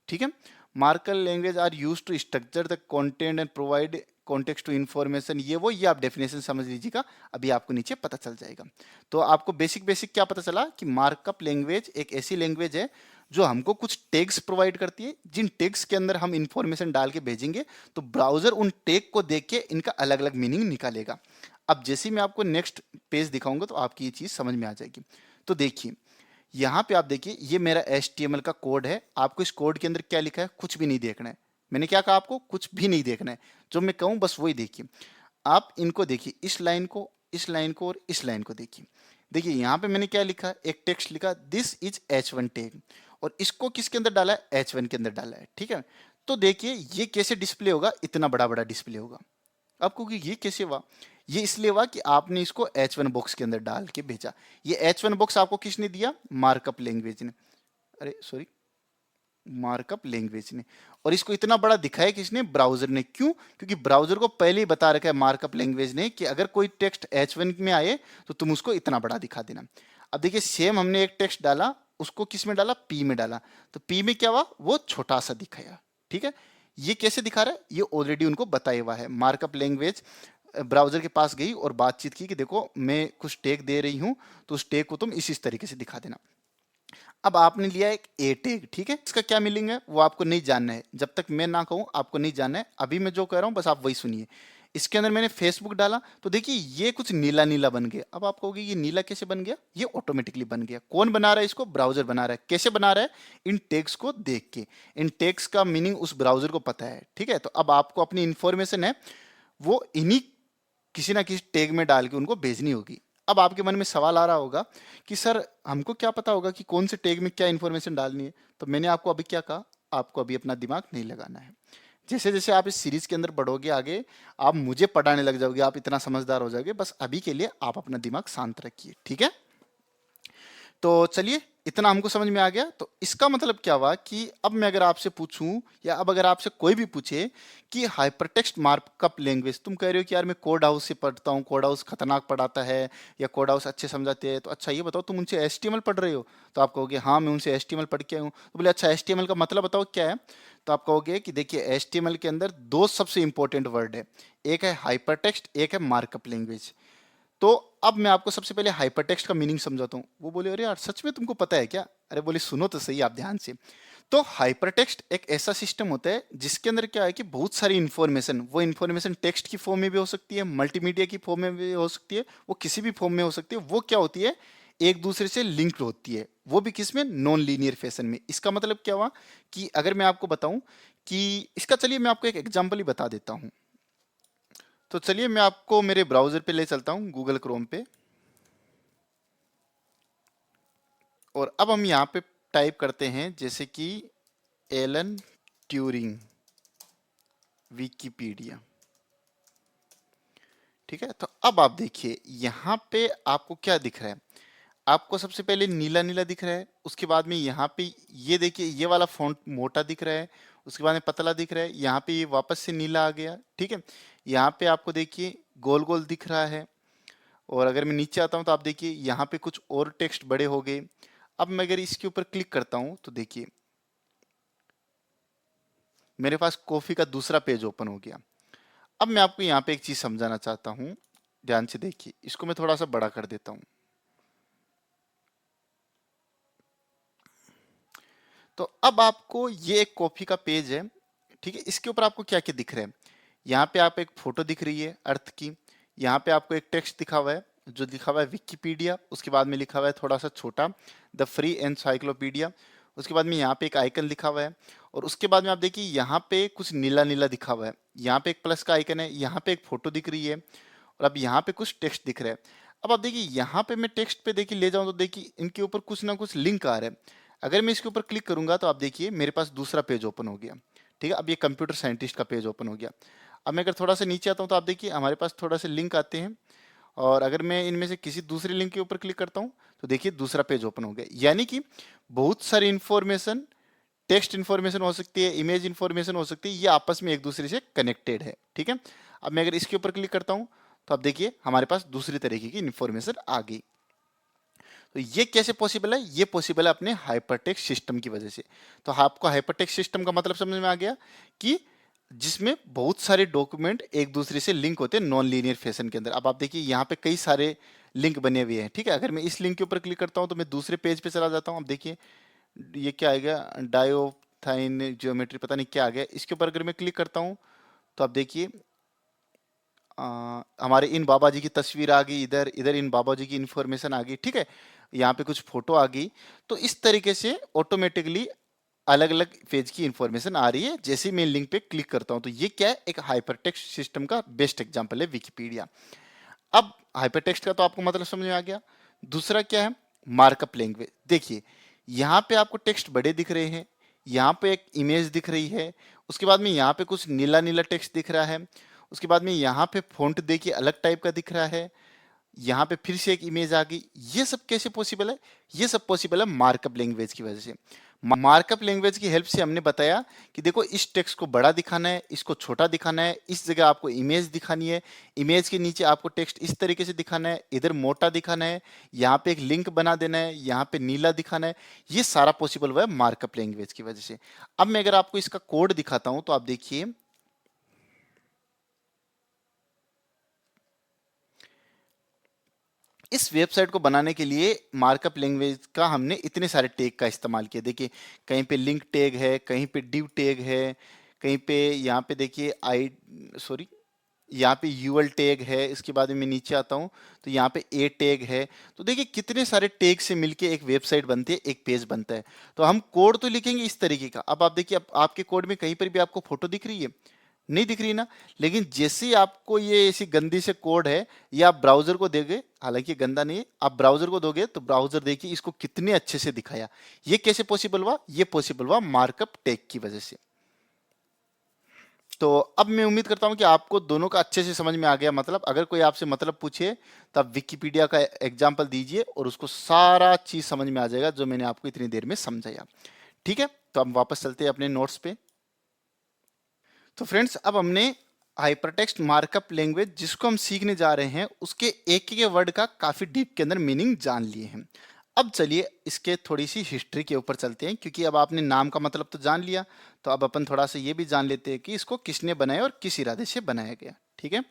ठीक है, markup language are used to structure the content and provide context to information. ये आप डेफिनेशन समझ लीजिएगा, अभी आपको नीचे पता चल जाएगा। तो आपको बेसिक बेसिक क्या पता चला कि मार्कअप लैंग्वेज एक ऐसी लैंग्वेज है जो हमको कुछ टैग्स प्रोवाइड करती है, जिन टैग्स के अंदर हम इंफॉर्मेशन डाल के भेजेंगे तो ब्राउजर उन टैग को देख के इनका अलग अलग मीनिंग निकालेगा। अब जैसे ही मैं आपको नेक्स्ट पेज दिखाऊंगा तो आपकी ये चीज समझ में आ जाएगी। तो देखिए, यहाँ पे आप देखिए, ये मेरा HTML का कोड है। आपको इस कोड के अंदर क्या लिखा है कुछ भी नहीं देखना है। मैंने क्या कहा, आपको कुछ भी नहीं देखना है, जो मैं कहूँ बस वही देखिए। आप इनको देखिए, इस लाइन को, इस लाइन को और इस लाइन को देखिए। देखिए यहाँ पे मैंने क्या लिखा, एक टेक्स्ट लिखा, दिस इज H1 टैग, और इसको किसके अंदर डाला है, H1 के अंदर डाला है। ठीक है, तो देखिए ये कैसे डिस्प्ले होगा, इतना बड़ा बड़ा डिस्प्ले होगा। आपको कि ये कैसे हुआ, ये इसलिए हुआ कि आपने इसको H1 बॉक्स के अंदर डाल के भेजा। ये H1 बॉक्स आपको किसने दिया, मार्कअप लैंग्वेज ने, अरे सॉरी, मार्कअप लैंग्वेज ने। और इसको इतना बड़ा दिखाया किसने, ब्राउजर ने। क्यों, क्योंकि ब्राउजर को पहले ही बता रखा है मार्कअप लैंग्वेज ने कि अगर कोई टेक्स्ट H1 में आए तो तुम उसको इतना बड़ा दिखा देना। अब देखिए, सेम हमने एक टेक्स्ट डाला, उसको किस में डाला, P में डाला, तो P में क्या हुआ, वो छोटा सा दिखाया। ठीक है, ये कैसे दिखा रहा है, ये ऑलरेडी उनको बताया हुआ है। मार्कअप लैंग्वेज ब्राउजर के पास गई और बातचीत की कि देखो मैं कुछ टैग दे रही हूं, तो उस टैग को तुम इस तरीके से दिखा देना। अब आपने लिया एक ए टैग, ठीक है, इसका क्या मीनिंग है वो आपको नहीं जानना है, जब तक मैं ना कहूं आपको नहीं जानना है। अभी मैं जो कह रहा हूं बस आप वही सुनिए। इसके अंदर मैंने फेसबुक डाला, तो देखिए ये कुछ नीला नीला बन गया। अब आप कहोगे ये नीला कैसे बन गया, ये ऑटोमेटिकली बन गया। कौन बना रहा है इसको, ब्राउजर बना रहा है। कैसे बना रहा है, इन टैग्स को देख के। इन टैग्स का मीनिंग उस ब्राउजर को पता है। ठीक है, तो अब आपको अपनी इंफॉर्मेशन है वो इन्हीं किसी ना किसी टैग में डाल के उनको भेजनी होगी। अब आपके मन में सवाल आ रहा होगा कि सर हमको क्या पता होगा कि कौन से टैग में क्या इंफॉर्मेशन डालनी है। तो मैंने आपको अभी क्या कहा, आपको अभी अपना दिमाग नहीं लगाना है। जैसे जैसे आप इस सीरीज के अंदर बढ़ोगे आगे, आप मुझे पढ़ाने लग जाओगे, आप इतना समझदार हो जाओगे। बस अभी के लिए आप अपना दिमाग शांत रखिए, ठीक है। तो चलिए, इतना हमको समझ में आ गया। तो इसका मतलब क्या हुआ कि अब मैं अगर आपसे पूछूं, या अब अगर आपसे कोई भी पूछे कि हाइपरटेक्स्ट मार्कअप लैंग्वेज, तुम कह रहे हो कि यार मैं कोड हाउस से पढ़ता हूँ, कोड हाउस खतरनाक पढ़ाता है या कोड हाउस अच्छे समझाते हैं, तो अच्छा ये बताओ तुम उनसे HTML पढ़ रहे हो। तो आप कहोगे हाँ मैं उनसे HTML पढ़ के आया हूँ। तो बोले अच्छा HTML का मतलब बताओ क्या है। तो आप कहोगे कि देखिए HTML के अंदर दो सबसे इंपॉर्टेंट वर्ड है, एक है हाइपरटेक्स्ट, एक है मार्कअप लैंग्वेज। तो अब मैं आपको सबसे पहले हाइपरटेक्स्ट का मीनिंग समझाता हूँ। वो बोले अरे यार सच में तुमको पता है क्या, अरे बोले सुनो तो सही आप ध्यान से। तो हाइपरटेक्स्ट एक ऐसा सिस्टम होता है जिसके अंदर क्या है कि बहुत सारी इंफॉर्मेशन, वो इंफॉर्मेशन टेक्स्ट की फॉर्म में भी हो सकती है, मल्टीमीडिया की फॉर्म में भी हो सकती है, वो किसी भी फॉर्म में हो सकती है। वो क्या होती है, एक दूसरे से लिंक्ड होती है, वो भी किस में, नॉन लीनियर फैशन में। इसका मतलब क्या हुआ कि अगर मैं आपको बताऊं कि इसका, चलिए मैं आपको एक एग्जाम्पल ही बता देता हूं। तो चलिए मैं आपको मेरे ब्राउजर पे ले चलता हूं, गूगल क्रोम पे। और अब हम यहाँ पे टाइप करते हैं जैसे कि एलन ट्यूरिंग विकिपीडिया। ठीक है, तो अब आप देखिए यहाँ पे आपको क्या दिख रहा है। आपको सबसे पहले नीला नीला दिख रहा है, उसके बाद में यहाँ पे ये देखिए ये वाला फॉन्ट मोटा दिख रहा है, उसके बाद में पतला दिख रहा है, यहाँ पे ये वापस से नीला आ गया। ठीक है, यहाँ पे आपको देखिए गोल गोल दिख रहा है, और अगर मैं नीचे आता हूँ तो आप देखिए यहाँ पे कुछ और टेक्स्ट बड़े हो गए। अब मैं अगर इसके ऊपर क्लिक करता हूँ तो देखिए मेरे पास कॉफी का दूसरा पेज ओपन हो गया। अब मैं आपको यहाँ पे एक चीज समझाना चाहता हूँ, ध्यान से देखिए। इसको मैं थोड़ा सा बड़ा कर देता हूँ। तो अब आपको ये एक कॉफी का पेज है, ठीक है। इसके ऊपर आपको क्या क्या दिख रहा है? यहाँ पे आप एक फोटो दिख रही है अर्थ की। यहाँ पे आपको एक टेक्स्ट दिखा हुआ है जो लिखा हुआ है विकिपीडिया। उसके बाद में लिखा हुआ है थोड़ा सा छोटा द फ्री एनसाइक्लोपीडिया। उसके बाद में यहाँ पे एक आइकन लिखा हुआ है और उसके बाद में आप देखिए यहाँ पे कुछ नीला नीला दिखा हुआ है। यहाँ पे एक प्लस का आइकन है, यहाँ पे एक फोटो दिख रही है और अब यहाँ पे कुछ टेक्स्ट दिख रहा है। अब आप देखिए यहाँ पे मैं टेक्स्ट पे देखिए ले जाऊँ तो देखिए इनके ऊपर कुछ ना कुछ लिंक आ रहा है। अगर मैं इसके ऊपर क्लिक करूंगा तो आप देखिए मेरे पास दूसरा पेज ओपन हो गया, ठीक है। अब ये कंप्यूटर साइंटिस्ट का पेज ओपन हो गया। अब मैं अगर थोड़ा सा नीचे आता हूँ तो आप देखिए हमारे पास थोड़ा से लिंक आते हैं और अगर मैं इनमें से किसी दूसरे लिंक के ऊपर क्लिक करता हूँ तो देखिए दूसरा पेज ओपन हो गया। यानी कि बहुत सारी इंफॉर्मेशन, टेक्स्ट इंफॉर्मेशन हो सकती है, इमेज इंफॉर्मेशन हो सकती है, ये आपस में एक दूसरे से कनेक्टेड है, ठीक है। अब मैं अगर इसके ऊपर क्लिक करता हूँ तो आप देखिए हमारे पास दूसरी तरीके की इंफॉर्मेशन आ गई। तो ये कैसे पॉसिबल है? ये पॉसिबल है अपने हाइपरटेक्स्ट सिस्टम की वजह से। तो आपको हाइपरटेक्स्ट सिस्टम का मतलब समझ में आ गया कि जिसमें बहुत सारे डॉक्यूमेंट एक दूसरे से लिंक होते हैं नॉन लीनियर फैशन के अंदर। अब आप देखिए यहाँ पे कई सारे लिंक बने हुए हैं, ठीक है। अगर मैं इस लिंक के ऊपर क्लिक करता हूँ तो मैं दूसरे पेज पे चला जाता हूँ। अब देखिए ये क्या आएगा, डायोथाइन ज्योमेट्री, पता नहीं क्या आ गया। इसके ऊपर अगर मैं क्लिक करता हूँ तो आप देखिए हमारे इन बाबा जी की तस्वीर आ गई, इधर इधर इन बाबा जी की इंफॉर्मेशन आ गई, ठीक है। यहाँ पे कुछ फोटो आ गई। तो इस तरीके से ऑटोमेटिकली अलग अलग पेज की इंफॉर्मेशन आ रही है जैसे ही मैं लिंक पे क्लिक करता हूँ। तो ये क्या है, एक हाइपरटेक्स्ट सिस्टम का बेस्ट एग्जांपल है विकिपीडिया। अब हाइपरटेक्स्ट का तो आपको मतलब समझ में आ गया। दूसरा क्या है, मार्कअप लैंग्वेज। देखिए यहाँ पे आपको टेक्स्ट बड़े दिख रहे हैं, यहाँ पे एक इमेज दिख रही है, उसके बाद में यहाँ पे कुछ नीला नीला टेक्स्ट दिख रहा है, उसके बाद में यहाँ पे फॉन्ट देखिए अलग टाइप का दिख रहा है, यहाँ पे फिर से एक इमेज आ गई। ये सब कैसे पॉसिबल है? ये सब पॉसिबल है मार्कअप लैंग्वेज की वजह से। मार्कअप लैंग्वेज की हेल्प से हमने बताया कि देखो इस टेक्स्ट को बड़ा दिखाना है, इसको छोटा दिखाना है, इस जगह आपको इमेज दिखानी है, इमेज के नीचे आपको टेक्स्ट इस तरीके से दिखाना है, इधर मोटा दिखाना है, यहाँ पे एक लिंक बना देना है, यहाँ पे नीला दिखाना है। ये सारा पॉसिबल हुआ है मार्कअप लैंग्वेज की वजह से। अब मैं अगर आपको इसका कोड दिखाता हूं तो आप देखिए इस वेबसाइट को बनाने के लिए मार्कअप लैंग्वेज का हमने इतने सारे टैग का इस्तेमाल किया। देखिए कहीं पे लिंक टैग है, कहीं पे डिव टैग है, कहीं पे यहाँ पे देखिए यहाँ पे यूएल टैग है। इसके बाद में नीचे आता हूँ तो यहाँ पे ए टैग है। तो देखिए कितने सारे टैग से मिलके एक वेबसाइट बनती है, एक पेज बनता है। तो हम कोड तो लिखेंगे इस तरीके का। अब आप देखिए, अब आपके कोड में कहीं पर भी आपको फोटो दिख रही है? नहीं दिख रही ना। लेकिन जैसे ही आपको ये ऐसी गंदी से कोड है, ये आप ब्राउजर को दोगे, हालांकि गंदा नहीं है, आप ब्राउजर को दोगे तो ब्राउजर देखिए इसको कितने अच्छे से दिखाया। ये कैसे पॉसिबल हुआ? ये पॉसिबल हुआ मार्कअप टैग की वजह से। तो अब मैं उम्मीद करता हूं कि आपको दोनों का अच्छे से समझ में आ गया। मतलब अगर कोई आपसे मतलब पूछे तो आप विकिपीडिया का एग्जाम्पल दीजिए और उसको सारा चीज समझ में आ जाएगा जो मैंने आपको इतनी देर में समझाया। ठीक है, तो हम वापस चलते हैं अपने नोट्स पे। तो फ्रेंड्स, अब हमने हाइपरटेक्स्ट मार्कअप लैंग्वेज जिसको हम सीखने जा रहे हैं उसके एक एक वर्ड का काफी डीप के अंदर मीनिंग जान लिए हैं। अब चलिए इसके थोड़ी सी हिस्ट्री के ऊपर चलते हैं, क्योंकि अब आपने नाम का मतलब तो जान लिया, तो अब अपन थोड़ा सा ये भी जान लेते हैं कि इसको किसने बनाया और किस इरादे से बनाया गया। ठीक है,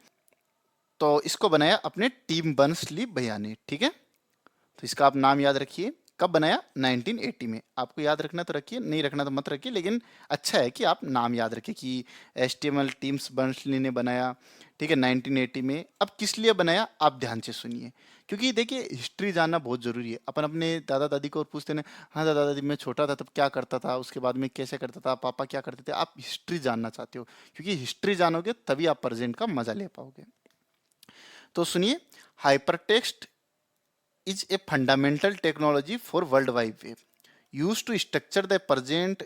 तो इसको बनाया अपने टिम बर्नर्स-ली भैया ने। ठीक है, तो इसका आप नाम याद रखिए। कब बनाया? 1980 में। आपको याद रखना तो रखिए, नहीं रखना तो मत रखिए, लेकिन अच्छा है कि आप नाम याद रखिए कि HTML टीम्स बर्नर्स-ली ने बनाया। ठीक है, 1980 में। अब किस लिए बनाया आप ध्यान से सुनिए, क्योंकि देखिए हिस्ट्री जानना बहुत जरूरी है। अपन अपने दादा दादी को और पूछते हैं, हाँ दादा दादी मैं छोटा था तब क्या करता था, उसके बाद में कैसे करता था, पापा क्या करते थे। आप हिस्ट्री जानना चाहते हो, क्योंकि हिस्ट्री जानोगे तभी आप प्रेजेंट का मजा ले पाओगे। तो सुनिए, hypertext is a fundamental technology for World Wide Web used to structure the present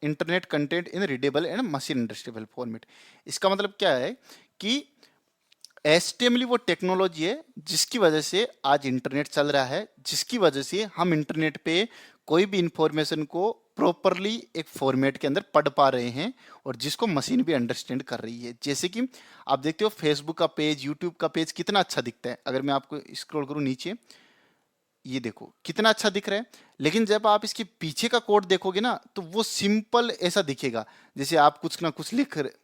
internet content in readable and machine understandable format. इसका मतलब क्या है कि HTML वो टेक्नोलॉजी है जिसकी वजह से आज इंटरनेट चल रहा है, जिसकी वजह से हम इंटरनेट पे कोई भी इंफॉर्मेशन को प्रॉपरली एक फॉर्मेट के अंदर पढ़ पा रहे हैं और जिसको मशीन भी अंडरस्टैंड कर रही है। जैसे कि आप देखते हो फेसबुक का पेज, यूट्यूब का पेज कितना अच्छा दिखता है। अगर मैं आपको स्क्रॉल करूं नीचे, ये देखो कितना अच्छा दिख रहा है। लेकिन जब आप इसके पीछे का कोड देखोगे ना, तो वो सिंपल ऐसा दिखेगा जैसे आप कुछ ना कुछ लिख रहे,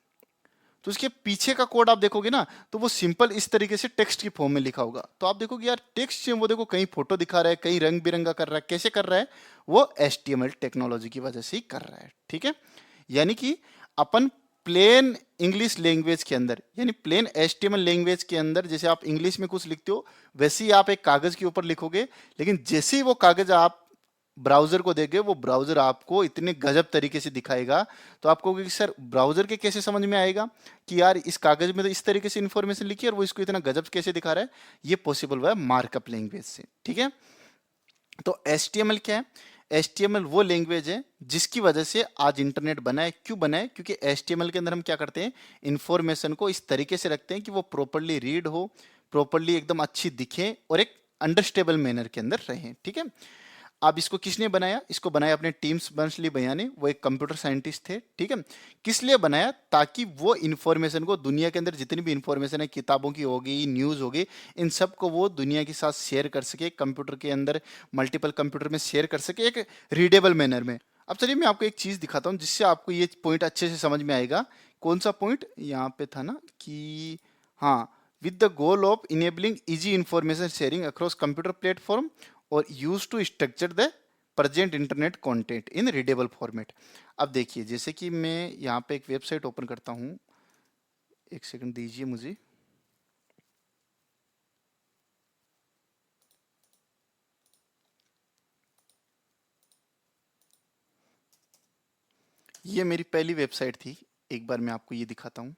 तो उसके पीछे का कोड आप देखोगे ना, तो वो सिंपल इस तरीके से टेक्स्ट की फॉर्म में लिखा होगा। तो आप देखोगे यार टेक्स्ट वो देखो कहीं फोटो दिखा रहा है, कहीं रंग बिरंगा कर रहा है। कैसे कर रहा है? वो HTML टेक्नोलॉजी की वजह से ही कर रहा है। ठीक है, यानी कि अपन प्लेन इंग्लिश लैंग्वेज के अंदर, यानी प्लेन HTML लैंग्वेज के अंदर, जैसे आप इंग्लिश में कुछ लिखते हो वैसे ही आप एक कागज के ऊपर लिखोगे। लेकिन जैसे ही वो कागज आप ब्राउजर को देंगे, वो ब्राउजर आपको इतने गजब तरीके से दिखाएगा, तो आप कहोगे कि सर ब्राउजर के कैसे समझ में आएगा कि यार इस कागज में तो इस तरीके से इंफॉर्मेशन लिखी है और वो इसको इतना गजब कैसे दिखा रहा है? ये पॉसिबल हुआ है मार्कअप लैंग्वेज से। ठीक है, तो HTML क्या है? HTML वो लैंग्वेज है जिसकी वजह से आज इंटरनेट बना है। क्यों बना है? क्योंकि HTML के अंदर हम क्या करते हैं, इंफॉर्मेशन को इस तरीके से रखते हैं कि वो प्रॉपरली रीड हो, प्रॉपरली एकदम अच्छी दिखे और एक अंडरस्टेबल मैनर के अंदर रहे। ठीक है, अब इसको किसने बनाया? इसको बनाया अपने टीम्स बर्नर्स-ली भैया ने। वो एक कंप्यूटर साइंटिस्ट थे। ठीक है, किस लिए बनाया? ताकि वो इंफॉर्मेशन को, दुनिया के अंदर जितनी भी इंफॉर्मेशन है, किताबों की होगी, न्यूज़ होगी, इन सब को वो दुनिया के साथ शेयर कर सके, कंप्यूटर के अंदर मल्टीपल कंप्यूटर में शेयर कर सके एक रीडेबल मैनर में। अब चलिए मैं आपको एक चीज़ दिखाता हूँ जिससे आपको ये पॉइंट अच्छे से समझ में आएगा। कौन सा पॉइंट यहाँ पे था ना कि हाँ, with the goal of enabling easy information sharing across computer platform और use to structure the present internet content in readable format. अब देखिए, जैसे कि मैं यहाँ पे एक वेबसाइट ओपन करता हूँ, एक सेकंड दीजिए मुझे। ये मेरी पहली वेबसाइट थी, एक बार मैं आपको ये दिखाता हूँ।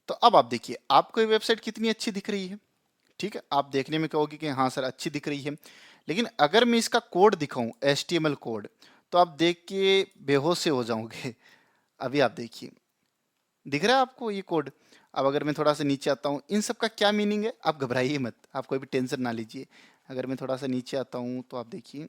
तो अब आप देखिए आपको ये वेबसाइट कितनी अच्छी दिख रही है। ठीक है, आप देखने में कहोगे कि हाँ सर अच्छी दिख रही है, लेकिन अगर मैं इसका कोड दिखाऊं, HTML कोड, तो आप देख के बेहोश से हो जाओगे। अभी आप देखिए, दिख रहा है आपको ये कोड? अब अगर मैं थोड़ा सा नीचे आता हूँ, इन सब का क्या मीनिंग है? आप घबराइए मत, आप कोई भी टेंशन ना लीजिए। अगर मैं थोड़ा सा नीचे आता हूँ तो आप देखिए,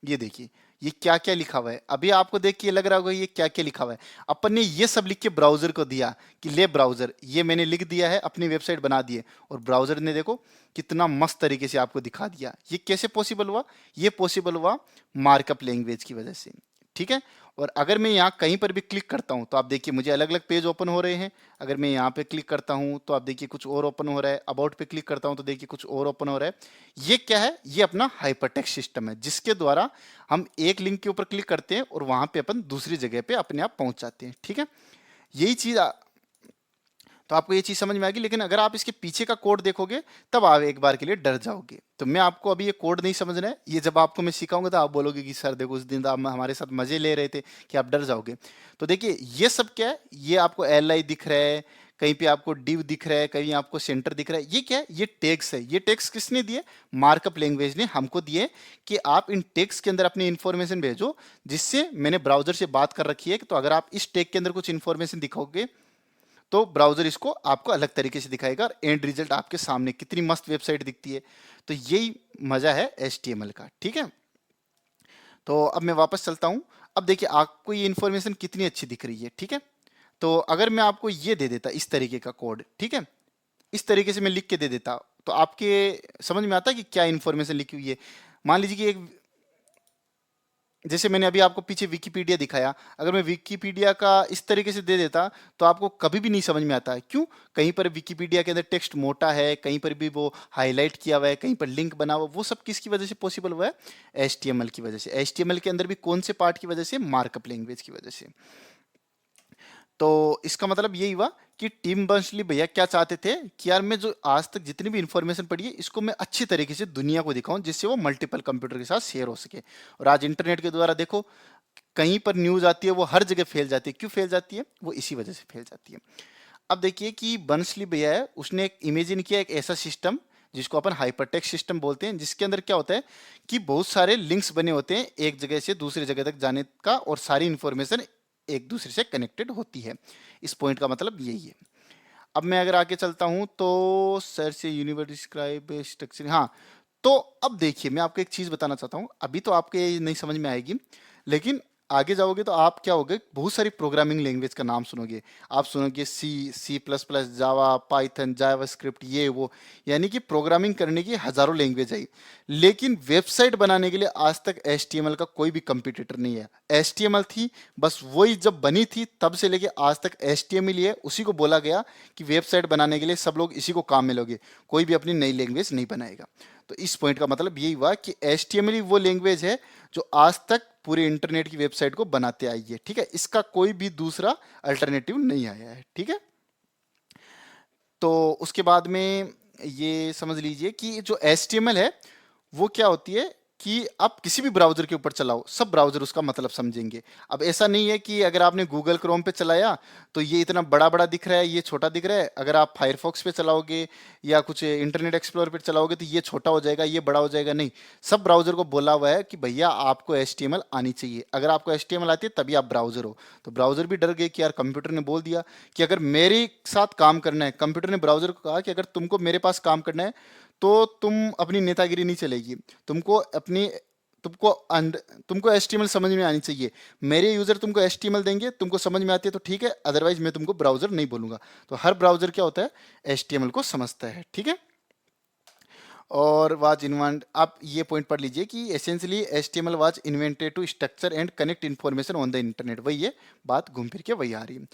ये देखिए ये क्या क्या लिखा हुआ है। अभी आपको देख के ये लग रहा होगा ये क्या क्या लिखा हुआ है। अपन ने ये सब लिख के ब्राउजर को दिया कि ले ब्राउजर, ये मैंने लिख दिया है, अपनी वेबसाइट बना दी है, और ब्राउजर ने देखो कितना मस्त तरीके से आपको दिखा दिया। ये कैसे पॉसिबल हुआ? ये पॉसिबल हुआ मार्कअप लैंग्वेज की वजह से। ठीक है, और अगर मैं यहाँ कहीं पर भी क्लिक करता हूँ तो आप देखिए मुझे अलग अलग पेज ओपन हो रहे हैं। अगर मैं यहाँ पे क्लिक करता हूँ तो आप देखिए कुछ और ओपन हो रहा है। अबाउट पे क्लिक करता हूँ तो देखिए कुछ और ओपन हो रहा है। ये क्या है? ये अपना हाइपरटेक्स्ट सिस्टम है जिसके द्वारा हम एक लिंक के ऊपर क्लिक करते हैं और वहां पे अपन दूसरी जगह पे अपने आप पहुंच जाते हैं। ठीक है, यही चीज तो आपको ये चीज समझ में आएगी। लेकिन अगर आप इसके पीछे का कोड देखोगे तब आप एक बार के लिए डर जाओगे। तो मैं आपको अभी ये कोड नहीं समझना है, ये जब आपको मैं सिखाऊंगा तो आप बोलोगे कि सर देखो उस दिन तो आप हमारे साथ मजे ले रहे थे कि आप डर जाओगे। तो देखिए ये सब क्या है, ये आपको LI दिख रहा है, कहीं पे आपको div दिख रहा है, कहीं आपको सेंटर दिख रहा है। ये क्या है? ये टैग्स है। ये टैग्स किसने दिए? मार्कअप लैंग्वेज ने हमको दिए कि आप इन टैग्स के अंदर अपनी इंफॉर्मेशन भेजो, जिससे मैंने ब्राउजर से बात कर रखी है कि तो अगर आप इस टैग के अंदर कुछ इंफॉर्मेशन दिखाओगे तो ब्राउजर इसको आपको अलग तरीके से दिखाएगा और एंड रिजल्ट आपके सामने कितनी मस्त वेबसाइट दिखती है। तो यही मजा है HTML का। ठीक है, तो अब मैं वापस चलता हूं। अब देखिए आपको ये इंफॉर्मेशन कितनी अच्छी दिख रही है। ठीक है, तो अगर मैं आपको ये दे देता इस तरीके का कोड, ठीक है, इस तरीके से मैं लिख के दे देता, तो आपके समझ में आता है कि क्या इंफॉर्मेशन लिखी हुई है। मान लीजिए कि एक, जैसे मैंने अभी आपको पीछे विकिपीडिया दिखाया, अगर मैं विकिपीडिया का इस तरीके से दे देता तो आपको कभी भी नहीं समझ में आता है। क्यों? कहीं पर विकिपीडिया के अंदर टेक्स्ट मोटा है, कहीं पर भी वो हाईलाइट किया हुआ है, कहीं पर लिंक बना हुआ, वो सब किसकी वजह से पॉसिबल हुआ है? HTML की वजह से। HTML के अंदर भी कौन से पार्ट की वजह से? मार्कअप लैंग्वेज की वजह से। तो इसका मतलब यही हुआ कि टीम बर्नर्स-ली भैया क्या चाहते थे कि यार मैं जो आज तक जितनी भी इंफॉर्मेशन पढ़ी है इसको मैं अच्छी तरीके से दुनिया को दिखाऊं, जिससे वो मल्टीपल कंप्यूटर के साथ शेयर हो सके। और आज इंटरनेट के द्वारा देखो कहीं पर न्यूज आती है वो हर जगह फैल जाती है। क्यों फैल जाती है? वो इसी वजह से फैल जाती है। अब देखिए कि बर्नर्स-ली भैया है, उसने एक इमेजिन किया एक ऐसा सिस्टम जिसको अपन हाइपरटेक्स्ट सिस्टम बोलते हैं, जिसके अंदर क्या होता है कि बहुत सारे लिंक्स बने होते हैं एक जगह से दूसरी जगह तक जाने का, और सारी इंफॉर्मेशन एक दूसरे से कनेक्टेड होती है। इस पॉइंट का मतलब यही है। अब मैं अगर आगे चलता हूं तो सर से यूनिवर्स डिस्क्राइब स्ट्रक्चर, हाँ, तो अब देखिए, मैं आपको एक चीज बताना चाहता हूँ, अभी तो आपको ये नहीं समझ में आएगी, लेकिन आगे जाओगे तो आप क्या होगे, बहुत सारी प्रोग्रामिंग लैंग्वेज का नाम सुनोगे। आप सुनोगे सी, सी प्लस प्लस, जावा, पाइथन, जावास्क्रिप्ट, ये वो, यानी कि प्रोग्रामिंग करने की हजारों लैंग्वेज आई। लेकिन वेबसाइट बनाने के लिए आज तक एचटीएमएल का कोई भी कंपटीटर नहीं है। एचटीएमएल थी, बस वही जब बनी थी तब से लेके आज तक एचटीएमएल ही है। उसी को बोला गया कि वेबसाइट बनाने के लिए सब लोग इसी को काम में लोगे, कोई भी अपनी नई लैंग्वेज नहीं बनाएगा। तो इस पॉइंट का मतलब यही हुआ कि HTML ही वो लैंग्वेज है जो आज तक पूरे इंटरनेट की वेबसाइट को बनाते आई है। ठीक है, इसका कोई भी दूसरा अल्टरनेटिव नहीं आया है। ठीक है, तो उसके बाद में ये समझ लीजिए कि जो HTML है वो क्या होती है कि आप किसी भी ब्राउजर के ऊपर चलाओ, सब ब्राउजर उसका मतलब समझेंगे। अब ऐसा नहीं है कि अगर आपने गूगल क्रोम पे चलाया तो ये इतना बड़ा बड़ा दिख रहा है, ये छोटा दिख रहा है। अगर आप फायरफॉक्स पे चलाओगे या कुछ इंटरनेट एक्सप्लोरर पे चलाओगे तो ये छोटा हो जाएगा, ये बड़ा हो जाएगा। नहीं, सब ब्राउजर को बोला हुआ है कि भैया आपको HTML आनी चाहिए। अगर आपको HTML आती है तभी आप ब्राउजर हो। तो ब्राउजर भी डर गए कि यार कंप्यूटर ने बोल दिया कि अगर मेरे साथ काम करना है, कंप्यूटर ने ब्राउजर को कहा कि अगर तुमको मेरे पास काम करना है तो तुम अपनी नेतागिरी नहीं चलेगी, तुमको अपनी तुमको HTML समझ में आनी चाहिए। मेरे यूजर तुमको HTML देंगे, तुमको समझ में आती है तो ठीक है, अदरवाइज मैं तुमको ब्राउजर नहीं बोलूंगा। तो हर ब्राउजर क्या होता है, HTML को समझता है। ठीक है, और वाज इन्वेंट, आप ये पॉइंट पढ़ लीजिए कि essentially HTML was invented to structure and connect information on the internet. वही है बात, घूम फिर के वही आ रही है।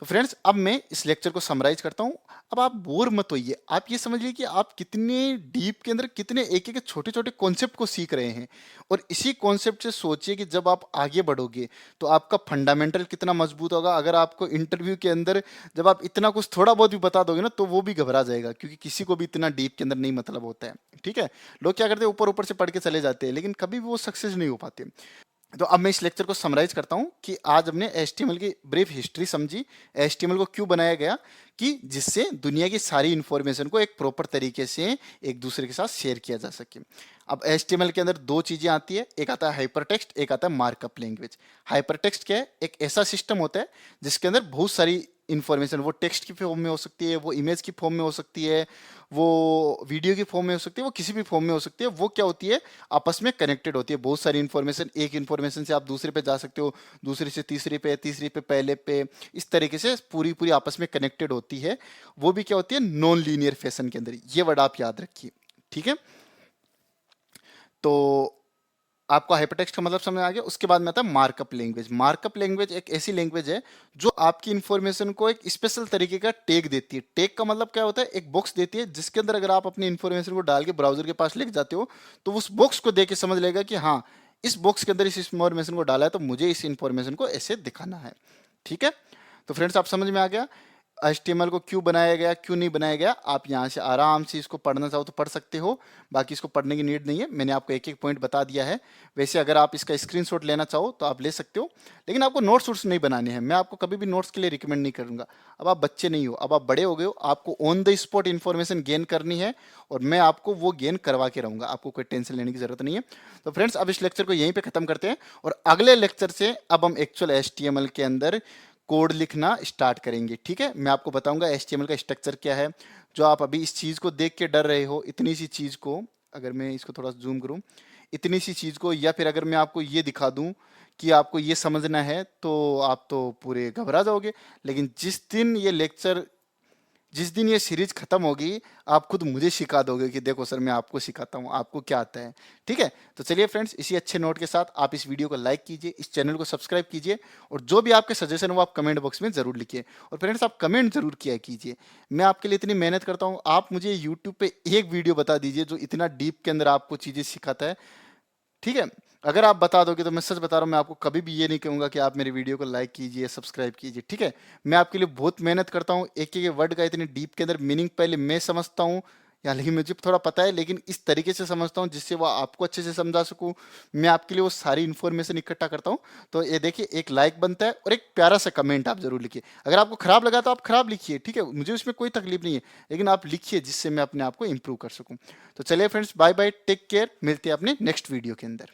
तो फ्रेंड्स, अब मैं इस लेक्चर को समराइज करता हूँ। अब आप बोर मत होइए, आप ये समझिए कि आप कितने डीप के अंदर कितने एक एक छोटे छोटे कॉन्सेप्ट को सीख रहे हैं। और इसी कॉन्सेप्ट से सोचिए कि जब आप आगे बढ़ोगे तो आपका फंडामेंटल कितना मजबूत होगा। अगर आपको इंटरव्यू के अंदर जब आप इतना कुछ थोड़ा बहुत भी बता दोगे ना तो वो भी घबरा जाएगा, क्योंकि किसी को भी इतना डीप के अंदर नहीं मतलब होता है। ठीक है, लोग क्या करते हैं, ऊपर ऊपर से पढ़ के चले जाते हैं, लेकिन कभी भी वो सक्सेस नहीं हो पाते। तो अब मैं इस लेक्चर को समराइज करता हूं कि आज हमने HTML की ब्रीफ हिस्ट्री समझी, HTML को क्यों बनाया गया, कि जिससे दुनिया की सारी इंफॉर्मेशन को एक प्रॉपर तरीके से एक दूसरे के साथ शेयर किया जा सके। अब HTML के अंदर दो चीजें आती है, एक आता है हाइपरटेक्स्ट, एक आता है मार्कअप लैंग्वेज। हाइपरटेक्स्ट क्या है, एक ऐसा सिस्टम होता है जिसके अंदर बहुत सारी इंफॉर्मेशन, वो टेक्स्ट की फॉर्म में हो सकती है, वो इमेज की फॉर्म में हो सकती है, वो वीडियो की फॉर्म में हो सकती है, वो किसी भी फॉर्म में हो सकती है। वो क्या होती है, आपस में कनेक्टेड होती है। बहुत सारी इंफॉर्मेशन, एक इंफॉर्मेशन से आप दूसरे पे जा सकते हो, दूसरे से तीसरे पे, तीसरी पे पहले पे, इस तरीके से पूरी पूरी आपस में कनेक्टेड होती है। वो भी क्या होती है, नॉन लीनियर फैशन के अंदर। ये वर्ड आप याद रखिए। ठीक है, तो आपको हाइपरटेक्स्ट का मतलब समझ आ गया। उसके बाद में आता है मार्कअप लैंग्वेज। मार्कअप लैंग्वेज एक ऐसी लैंग्वेज है जो आपकी इंफॉर्मेशन को एक स्पेशल तरीके का टैग देती है। टैग का मतलब क्या होता है, एक बॉक्स देती है जिसके अंदर अगर आप अपनी इंफॉर्मेशन को डाल के ब्राउजर के पास लेके जाते हो तो उस बॉक्स को देख के समझ लेगा कि हाँ, इस बॉक्स के अंदर इस इंफॉर्मेशन को डाला है तो मुझे इस इंफॉर्मेशन को ऐसे दिखाना है। ठीक है, तो फ्रेंड्स, आप समझ में आ गया HTML को क्यों बनाया गया, क्यों नहीं बनाया गया। आप यहाँ से आराम से इसको पढ़ना चाहो तो पढ़ सकते हो, बाकी इसको पढ़ने की नीड नहीं है। मैंने आपको एक एक पॉइंट बता दिया है। वैसे अगर आप इसका स्क्रीनशॉट लेना चाहो तो आप ले सकते हो, लेकिन आपको नोट्स वोट्स नहीं बनाने हैं। मैं आपको कभी भी नोट्स के लिए रिकमेंड नहीं करूंगा। अब आप बच्चे नहीं हो, अब आप बड़े हो गए हो, आपको on the spot information gain करनी है और मैं आपको वो गेन करवा के रहूंगा। आपको कोई टेंशन लेने की जरूरत नहीं है। तो फ्रेंड्स, अब इस लेक्चर को यहीं पे खत्म करते हैं और अगले लेक्चर से अब हम एक्चुअल HTML के अंदर कोड लिखना स्टार्ट करेंगे। ठीक है, मैं आपको बताऊंगा HTML का स्ट्रक्चर क्या है। जो आप अभी इस चीज को देख के डर रहे हो, इतनी सी चीज को, अगर मैं इसको थोड़ा जूम करूं, इतनी सी चीज को, या फिर अगर मैं आपको ये दिखा दूं कि आपको ये समझना है तो आप तो पूरे घबरा जाओगे। लेकिन जिस दिन ये सीरीज खत्म होगी आप खुद मुझे सिखा दोगे कि देखो सर, मैं आपको सिखाता हूँ, आपको क्या आता है। ठीक है, तो चलिए फ्रेंड्स, इसी अच्छे नोट के साथ आप इस वीडियो को लाइक कीजिए, इस चैनल को सब्सक्राइब कीजिए और जो भी आपके सजेशन हो आप कमेंट बॉक्स में जरूर लिखिए। और फ्रेंड्स, आप कमेंट जरूर किया कीजिए, मैं आपके लिए इतनी मेहनत करता हूँ। आप मुझे यूट्यूब पे एक वीडियो बता दीजिए जो इतना डीप के अंदर आपको चीजें सिखाता है। ठीक है, अगर आप बता दोगे तो मैं सच बता रहा हूँ, मैं आपको कभी भी ये नहीं कहूंगा कि आप मेरे वीडियो को लाइक कीजिए, सब्सक्राइब कीजिए। ठीक है, मैं आपके लिए बहुत मेहनत करता हूँ, एक एक वर्ड का इतने डीप के अंदर मीनिंग पहले मैं समझता हूँ, या लेकिन मुझे थोड़ा पता है, लेकिन इस तरीके से समझता हूँ जिससे वो आपको अच्छे से समझा सकूँ। मैं आपके लिए वो सारी इन्फॉर्मेशन इकट्ठा करता हूँ। तो ये देखिए, एक लाइक बनता है और एक प्यारा सा कमेंट आप जरूर लिखिए। अगर आपको खराब लगा तो आप खराब लिखिए, ठीक है, मुझे उसमें कोई तकलीफ नहीं है, लेकिन आप लिखिए जिससे मैं अपने आप को इंप्रूव कर सकूँ। तो चलिए friends, bye bye, take care, मिलते हैं अपने नेक्स्ट वीडियो के अंदर।